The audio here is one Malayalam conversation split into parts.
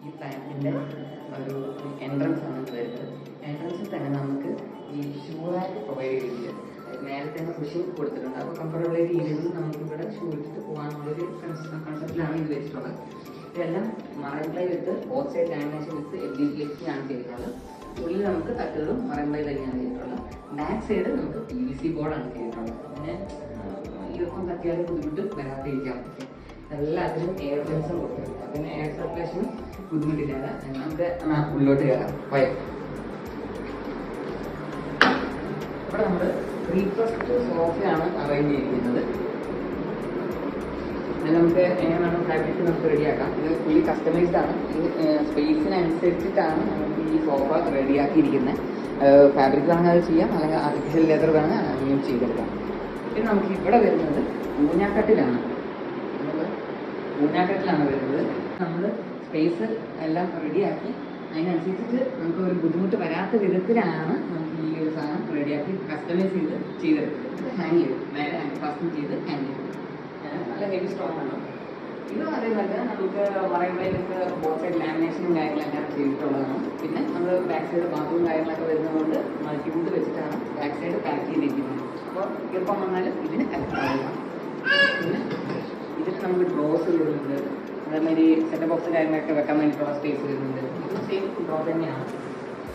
ഈ പ്ലാന്റിൻ്റെ ഒരു എൻട്രൻസ് ആണ് വരുന്നത്. എൻട്രൻസിൽ തന്നെ നമുക്ക് ഈ ഷൂ റാക്ക് പ്രൊവൈഡ് ചെയ്തിട്ടുണ്ട്. നേരത്തെ തന്നെ പുഷിങ് കൊടുത്തിട്ടുണ്ട്. അപ്പോൾ കംഫർട്ടബിളായിട്ട് ഇരുന്ന് നമുക്ക് ഇവിടെ ഷൂ ഇട്ടിട്ട് പോകാനുള്ളൊരു കൺസെപ്റ്റിലാണ് ഇത് വെച്ചിട്ടുള്ളത്. ഇതെല്ലാം മറൈൻ പ്ലൈ വിത്ത് ബോത്ത് സൈഡ് ലാമിനേഷൻ വിത്ത് ലിഫ്റ്റിംഗ് ആണ് ചെയ്തിട്ടുള്ളത്. ഉള്ളിൽ നമുക്ക് തട്ടുകളും മറൈൻ പ്ലൈ തന്നെയാണ് ചെയ്തിട്ടുള്ളത്. ബാക്ക് സൈഡ് നമുക്ക് PVC ബോർഡാണ് ചെയ്തിട്ടുള്ളത്. പിന്നെ ഈർപ്പം തട്ടിയാലും ബുദ്ധിമുട്ട് വരാതിരിക്കാൻ പറ്റും. എല്ലാത്തിനും എയർ സെൻസും കൊടുത്തിട്ടുണ്ട്. പിന്നെ എയർ സർക്കുലേഷനും ബുദ്ധിമുട്ടില്ലാതെ നമുക്ക് ഉള്ളിലോട്ട് കയറാം. ഇവിടെ നമ്മൾ 3+2 സോഫയാണ് അറേഞ്ച് ചെയ്തിരിക്കുന്നത്. നമുക്ക് എങ്ങനെയാണ് ഫാബ്രിക് നമുക്ക് റെഡിയാക്കാം. ഇത് ഫുള്ളി കസ്റ്റമൈസ്ഡ് ആണ്. ഇത് സ്പേസിനനുസരിച്ചിട്ടാണ് നമുക്ക് ഈ സോഫ റെഡിയാക്കിയിരിക്കുന്നത്. ഫാബ്രിക് വേണമെങ്കിൽ അത് ചെയ്യാം, അല്ലെങ്കിൽ ആർട്ടിഫിഷ്യൽ ലെതർ വേണമെങ്കിൽ അങ്ങനെയും ചെയ്തെടുക്കാം. പിന്നെ നമുക്ക് ഇവിടെ വരുന്നത് ഊഞ്ഞാക്കട്ടിലാണ്. ഊഞ്ഞാക്കട്ടിലാണ് വരുന്നത്. നമ്മൾ സ്പേസ് എല്ലാം റെഡിയാക്കി അതിനനുസരിച്ചിട്ട് നമുക്ക് ഒരു ബുദ്ധിമുട്ട് വരാത്ത വിധത്തിലാണ് നമുക്ക് ഈ ഒരു സാധനം റെഡിയാക്കി കസ്റ്റമൈസ് ചെയ്തെടുക്കുന്നത്. ഹാങ് ചെയ്യും, നേരെ ഫാസ്റ്റൻ ചെയ്ത് ഹാങ് ചെയ്യും. നല്ല ഹെവി സ്ട്രോങ് ആണ്. ഇത് അതേപോലെ നമുക്ക് പറയുമ്പോഴേക്ക് ബോത്ത് സൈഡ് ലാമിനേഷനും കാര്യങ്ങളെല്ലാം ചെയ്തിട്ടുള്ളതാണ്. പിന്നെ നമ്മൾ ബാക്ക് സൈഡ് ബാത്റൂം കാര്യങ്ങളൊക്കെ വരുന്നതുകൊണ്ട് മൾട്ടിവുഡ് വെച്ചിട്ടാണ് ബാക്ക് സൈഡ് പാക്ക് ചെയ്തിരിക്കുന്നത്. അപ്പോൾ എളുപ്പം വന്നാലും ഇതിന് കലക്റ്റാവുക. പിന്നെ ഇതിൽ നമുക്ക് ഡ്രോസ് വരുന്നുണ്ട്. അതേമാതിരി സെറ്റ് ബോക്സ് കാര്യങ്ങളൊക്കെ വെക്കാൻ വേണ്ടിയിട്ടുള്ള സ്പേസ് വരുന്നുണ്ട്. ഇത് സെയിം ഡ്രോ തന്നെയാണ്.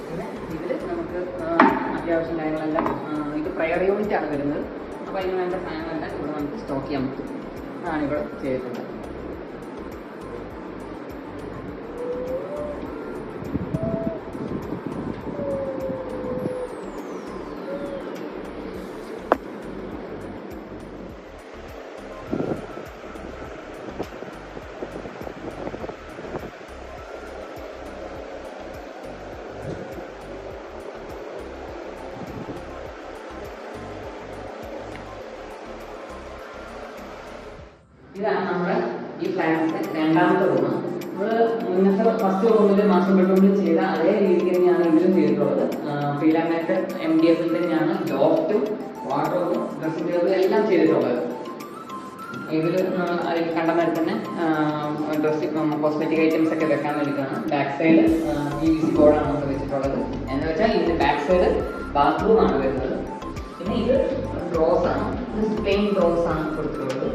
പിന്നെ ഇതിൽ നമുക്ക് അത്യാവശ്യം കാര്യങ്ങളെല്ലാം ഇത് പ്രയർ യൂണിറ്റ് ആണ് വരുന്നത്. അപ്പോൾ അതിന് വേണ്ട സാധനങ്ങളെല്ലാം ഇവിടെ നമുക്ക് സ്റ്റോക്ക് ചെയ്യാൻ പറ്റും. അതാണ് ഇവിടെ ചെയ്തിട്ടുള്ളത്. ഇതാണ് നമ്മുടെ ഈ ഫ്ലാറ്റിന്റെ രണ്ടാമത്തെ റൂം. നമ്മൾ മുന്നത്തെ ഫസ്റ്റ് റൂമിൽ മാസ്റ്റർ ബെഡ്റൂമിൽ ചെയ്ത അതേ രീതിക്ക് തന്നെയാണ് ഇതിലും ചെയ്തിട്ടുള്ളത്. പ്രീലാമിനേറ്റഡ് MDF തന്നെയാണ് ലോഫ്റ്റും വാർഡ്രോബും ഡ്രസ്സിംഗ് ടേബിളും എല്ലാം ചെയ്തിട്ടുള്ളത്. ഇതിൽ അതിൽ കണ്ടമാതിരി തന്നെ കോസ്മെറ്റിക് ഐറ്റംസ് ഒക്കെ വെക്കാൻ വേണ്ടിയിട്ടാണ്. ബാക്ക് സൈഡ് PVC ബോർഡാണ് നമ്മൾ വെച്ചിട്ടുള്ളത്. എന്ന് വെച്ചാൽ ഇതിന്റെ ബാക്ക് സൈഡ് ബാത്റൂം ആണ് വരുന്നത്. പിന്നെ ഇത് ഡ്രോസ് ആണ്. ഇത് പ്ലെയിൻ ഡ്രോസ് ആണ് കൊടുത്തിട്ടുള്ളത്.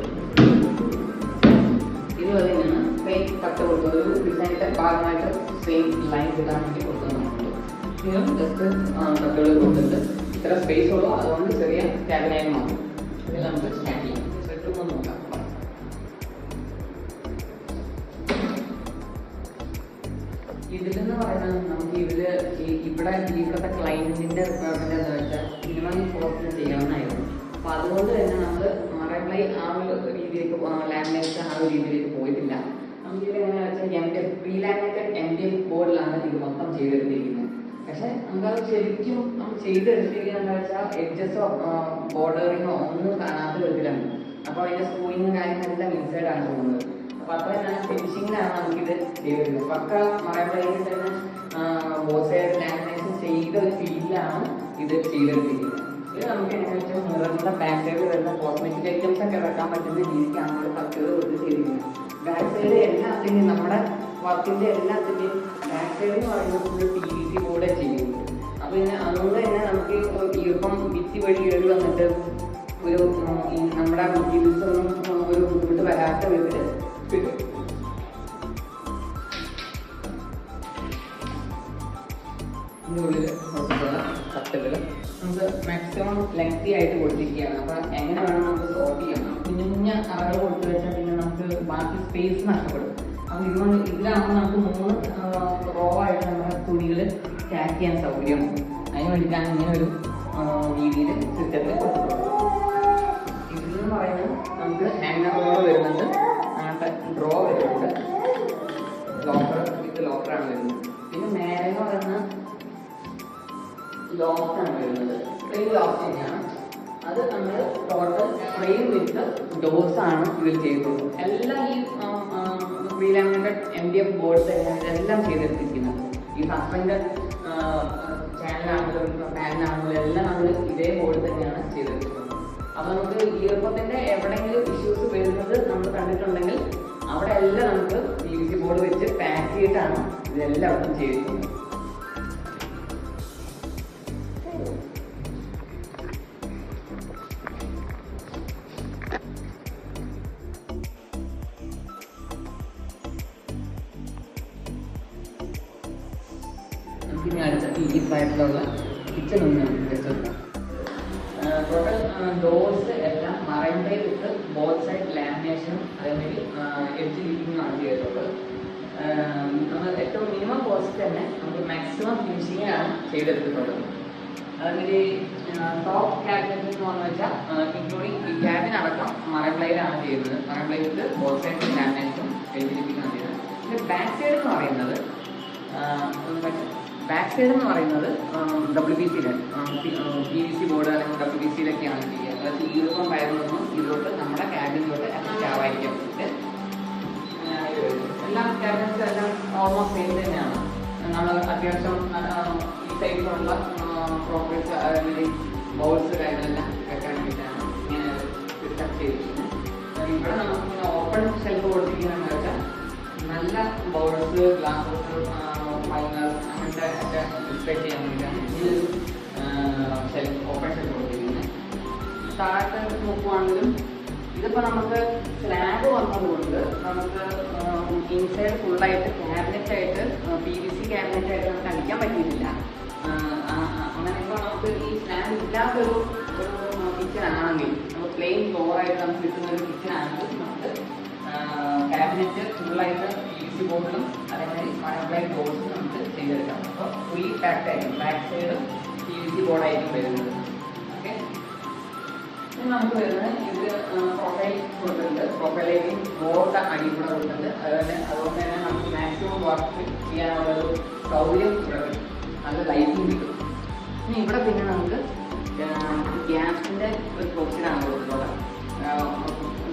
ഇതുപോലെ തന്നെയാണ് സെയിം കട്ട് കൊടുത്തത്. ഒരു ഡിസൈനിൻ്റെ ഭാഗമായിട്ട് സെയിം ലൈൻസ് ഇടാൻ വേണ്ടി കൊടുക്കുന്നുണ്ട്. ഇതിനും ജസ്റ്റ് കട്ടുകൾ കൊടുത്തിട്ട് ഇത്ര സ്പേസ് ഉള്ളൂ. അതുകൊണ്ട് ചെറിയ ക്യാബിനായി മാറും. ഇതിൽ നമുക്ക് സ്റ്റാർട്ട് ചെയ്യാം. സെറ്റും ഒന്ന് നോക്കാം. ഇതിലെന്ന് പറയുന്നത് നമുക്ക് ഇവിടെ ഇവിടുത്തെ ക്ലൈൻറ്റിൻ്റെ റിക്വയർമെൻ്റ് എന്ന് വെച്ചാൽ മിനിമം ഫോർത്തിന് ചെയ്യണമെന്നായിരുന്നു. അപ്പോൾ അതുകൊണ്ട് തന്നെ നമ്മൾ മറൈപ്ലൈ ആ ഒരു രീതിയിലേക്ക് ലാമിനേറ്റ് ആ ഒരു രീതിയിലേക്ക് പോയിട്ടില്ല. നമുക്കിത് എങ്ങനെയാണെന്ന് വെച്ചാൽ പ്രീലാമിനേറ്റഡ് MDF ബോർഡിലാണ് ഇത് മൊത്തം ചെയ്തെടുത്തിരിക്കുന്നത്. പക്ഷേ നമുക്കത് ശരിക്കും നമ്മൾ ചെയ്തെടുത്തിരിക്കുന്നത് എന്താ വെച്ചാൽ എഡ്ജസോ ബോർഡറിങ്ങോ ഒന്നും കാണാത്ത വിധത്തിലാണ്. അപ്പോൾ അതിൻ്റെ സ്കൂളിങ്ങും കാര്യങ്ങളെല്ലാം ഇൻസൈഡാണ് പോകുന്നത്. അപ്പോൾ അത്രയും ഫിനിഷിങ്ങിലാണ് നമുക്കിത് ചെയ്തിരുന്നത്. പക്ക മറൈപ്ലൈയിൽ തന്നെ ബോത്ത് സൈഡ് ലാമിനേഷൻ ചെയ്ത ഒരു ഫീലിലാണ് ഇത് ചെയ്തെടുത്തിരിക്കുന്നത്. ഇത് നമുക്ക് എങ്ങനെയാണെന്ന് വെച്ചാൽ മിററിൻ്റെ ബാക്ക് സൈഡിൽ വരുന്ന കോസ്മെറ്റിക് ഐറ്റംസ് ഒക്കെ വെക്കാൻ പറ്റുന്ന രീതിക്കാണ് നമ്മൾ പറ്റുകൾ കൊടുത്ത് ചെയ്തിരിക്കുന്നത്. ബാക്ക് സൈഡ് എല്ലാത്തിൻ്റെയും നമ്മുടെ വർക്കിൻ്റെ എല്ലാത്തിൻ്റെയും ബാക്ക് സൈഡ് എന്ന് പറയുന്നത് PVC ബോർഡ് ചെയ്യുന്നത്. അപ്പോൾ ഇതിന് അതുകൊണ്ട് തന്നെ നമുക്ക് ഈർപ്പം ഭിത്തി വഴി കയറി വന്നിട്ട് ഒരു നമ്മുടെ മെറ്റീരിയൽസൊന്നും ഒരു ബുദ്ധിമുട്ട് വരാത്ത വിധത്തിൽ കിട്ടും. ഇതിനുള്ളിൽ കൊടുത്തിട്ടുള്ള കട്ടുകൾ നമുക്ക് മാക്സിമം ലെങ്തി ആയിട്ട് കൊടുത്തിരിക്കുകയാണ്. അപ്പോൾ എങ്ങനെ വേണം നമുക്ക് സോർട്ട് ചെയ്യണം. കുഞ്ഞു കുഞ്ഞ അറകൾ കൊടുത്തു വെച്ചാൽ പിന്നെ നമുക്ക് ബാക്കി സ്പേസ് നഷ്ടപ്പെടും. അപ്പോൾ ഇതിലാകുമ്പോൾ നമുക്ക് 3 റോ ആയിട്ട് നമ്മുടെ തുണികൾ സ്റ്റാക്ക് ചെയ്യാൻ സൗകര്യമുണ്ട്. അതിന് വേണ്ടിയിട്ടാണ് ഇങ്ങനെ ഒരു രീതിയിൽ സിസ്റ്റത്തിൽ കൊടുത്തിട്ടുള്ളത്. ഇതിലെന്ന് പറയുന്നത് നമുക്ക് ഹാങ്ങർ റോ വരുന്നുണ്ട്, ഡ്രോ വരുന്നുണ്ട്, ലോക്കർ വിത്ത് ലോക്കറാണ് വരുന്നത്. പിന്നെ നേരെ പറയുന്ന ലോക്കാണ് വരുന്നത്. ഫ്രെയിം ലോക്ക് തന്നെയാണ്. അത് നമ്മൾ ടോട്ടൽ ഫ്രെയിം വിത്ത് ഡോസാണ് ഇതിൽ ചെയ്തിട്ടുള്ളത്. എല്ലാം ഈ പ്രീലാമിനേറ്റഡ് MDF ബോർഡ് എല്ലാം ചെയ്തെടുത്തിരിക്കുന്നത്. ഈ സസ്പെൻഡ് ചാനലാണെങ്കിലും പാനാണെങ്കിലും എല്ലാം നമ്മൾ ഇതേ ബോർഡ് തന്നെയാണ് ചെയ്തെടുത്തിട്ടുള്ളത്. അപ്പോൾ നമുക്ക് ഈർപ്പത്തിൻ്റെ എവിടെയെങ്കിലും ഇഷ്യൂസ് വരുന്നത് നമ്മൾ കണ്ടിട്ടുണ്ടെങ്കിൽ അവിടെ എല്ലാം നമുക്ക് PVC ബോർഡ് വെച്ച് പാക്ക് നോക്കിയിട്ടാണ് ഇതെല്ലാവർക്കും ചെയ്തിട്ടുള്ളത്. പിന്നെ അടുത്ത ഈ സൈഡിലുള്ള കിച്ചൺ ഒന്ന് വെച്ചെടുക്കാം. ടോട്ടൽ ഡോർസ് എല്ലാം marine ply with both side ലാമിനേഷനും അതേമാതിരി എഡ്ജ് ലീക്കിങ്ങുമാണ് ചെയ്തിട്ടുള്ളത്. നമ്മൾ ഏറ്റവും മിനിമം കോസ്റ്റ് തന്നെ നമുക്ക് മാക്സിമം ഫിനിഷിങ്ങാണ് ചെയ്തെടുത്തിട്ടുള്ളത്. അതേമാതിരി ടോപ്പ് ക്യാബിനറ്റ് എന്ന് പറഞ്ഞു വെച്ചാൽ ഇൻക്ലൂഡിങ് ഈ ക്യാബിൻ അടക്കം മറൈൻ പ്ലേയിലാണ് ചെയ്യുന്നത്. Marine ply with both side ലാമിനേഷനും എഡ്ജ് ലീക്കിങ്ങാണ് ചെയ്യുന്നത്. പിന്നെ ബാക്ക് സൈഡ് എന്ന് പറയുന്നത് WPC PVC ബോർഡ് അല്ലെങ്കിൽ WPC-യിലൊക്കെയാണ് ചെയ്യുക. അതായത് ഈർപ്പം പയറുന്നൊന്നും ഇതിലോട്ട് നമ്മുടെ ക്യാബിനിലോട്ട് അറ്റാച്ച് ആവാതിരിക്കാൻ വേണ്ടിയിട്ട് എല്ലാ ക്യാബിനറ്റ്സും എല്ലാം ഓൾമോസ്റ്റ് സെയിം തന്നെയാണ്. നമ്മൾ അത്യാവശ്യം ഈ സൈഡിലുള്ള പ്രോപ്പർട്ടീസ് അല്ലെങ്കിൽ ബൗൾസ് കാര്യങ്ങളെല്ലാം വെക്കാൻ വേണ്ടിയിട്ടാണ് ഇങ്ങനെ സിസ്റ്റം ചെയ്തിരിക്കുന്നത്. ഇവിടെ നമുക്ക് ഓപ്പൺ ഷെൽഫ് കൊടുത്തിരിക്കുന്നതെന്ന് വെച്ചാൽ നല്ല ബൗൾസ്, ഗ്ലാസസ്, ഫൈനർ അങ്ങനത്തെ ഒക്കെ ഡിസ്പ്ലേ ചെയ്യാൻ വേണ്ടിയിട്ടാണ് ഈ ഷെൽഫ് ഓപ്പൺ ഷെൽഫ് കൊടുത്തിരിക്കുന്നത്. താഴത്തെ നോക്കുവാണെങ്കിലും ഇതിപ്പോൾ നമുക്ക് സ്ലാബ് വന്നതുകൊണ്ട് നമുക്ക് ഇൻസൈഡ് ഫുള്ളായിട്ട് ക്യാബിനറ്റായിട്ട് PVC ക്യാബിനറ്റായിട്ട് നമുക്ക് അടിക്കാൻ പറ്റിയിട്ടില്ല. അങ്ങനെ ഇപ്പോൾ നമുക്ക് ഈ സ്ലാബ് ഇല്ലാത്തൊരു കിച്ചൺ ആണെങ്കിൽ നമുക്ക് പ്ലെയിൻ ഫ്ലോറായിട്ട് നമുക്ക് കിട്ടുന്ന ഒരു കിച്ചൺ ആണെങ്കിൽ നമുക്ക് ക്യാബിനറ്റ് ഫുള്ളായിട്ട് PVC ബോർഡിലും അതേമാതിരി മഴപ്ലൈ ഡോർസും നമുക്ക് ചെയ്തെടുക്കാം. അപ്പോൾ ഫുള്ളി പാക്ഡ് ആയിരിക്കും. ബാക്ക് സൈഡും PVC ബോർഡായിരിക്കും വരുന്നത്. ഓക്കെ, ഇനി നമുക്ക് വരുന്നത് ഇത് പ്രൊഫൈൽ കൊടുത്തിട്ടുണ്ട്. പ്രൊഫൈലേക്ക് ബോർഡ് അടി കൂടെ കൊടുത്തിട്ടുണ്ട്. അതുകൊണ്ട് തന്നെ നമുക്ക് മാക്സിമം വർക്ക് ചെയ്യാനുള്ളൊരു സൗകര്യം ഇവിടെ കിട്ടും. നല്ല ലൈറ്റിംഗ് കിട്ടും. ഇനി ഇവിടെ പിന്നെ നമുക്ക് ഗ്യാസിൻ്റെ ഒരു പ്രൊഫൈലാണ് കൊടുത്തിട്ടുള്ളത്.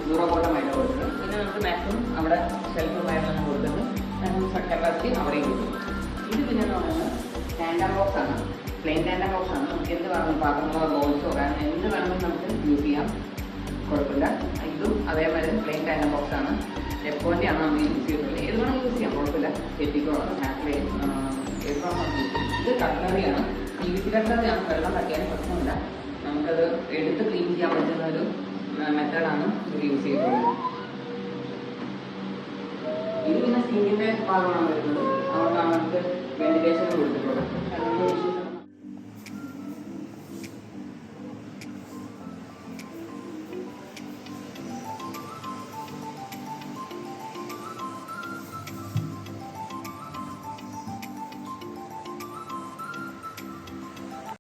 0 ബോട്ടമായിട്ട് കൊടുത്തത്. പിന്നെ നമുക്ക് മാക്സിമം അവിടെ ഷെൽഫുമായിട്ടാണ് കൊടുത്തത്. കപ്പാസിറ്റി അവിടെയും കിട്ടും. ഇത് പിന്നെ എന്ന് പറയുന്നത് ടാൻഡം ബോക്സ് ആണ്. പ്ലെയിൻ ടാൻഡം ബോക്സ് ആണ്. നമുക്ക് എന്ത് വേണം, പാത്രങ്ങളോ ബോൾസോ കാരണം എന്ത് വേണമെങ്കിലും നമുക്ക് യൂസ് ചെയ്യാം, കുഴപ്പമില്ല. ഇതും അതേമാതിരി പ്ലെയിൻ ടാൻഡം ബോക്സ് ആണ്. എപ്പോഴാണ് നമ്മൾ യൂസ് ചെയ്തിട്ടുള്ളത്. ഏത് വേണം യൂസ് ചെയ്യാം, കുഴപ്പമില്ല. ചെറ്റിക്കോ ഹാപ്പിലേ ഏത് വേണം നമുക്ക് യൂസ് ചെയ്യാം. ഇത് കട്ട്ലറിയാണ്. PVC കട്ട്ലറിയാണ്. വെള്ളം തട്ടിയാലും പ്രശ്നമില്ല. നമുക്കത് എടുത്ത് ക്ലീൻ ചെയ്യാൻ പറ്റുന്ന ഒരു മെത്തേഡാണ് ഇത് യൂസ് ചെയ്തിട്ടുള്ളത്. ഇത് പിന്നെ സിങ്കിൻ്റെ ഭാഗമാണ് വരുന്നത്. അതുകൊണ്ടാണ് നമുക്ക് വെന്റിലേഷൻ കൊടുത്തിട്ടുള്ളത്.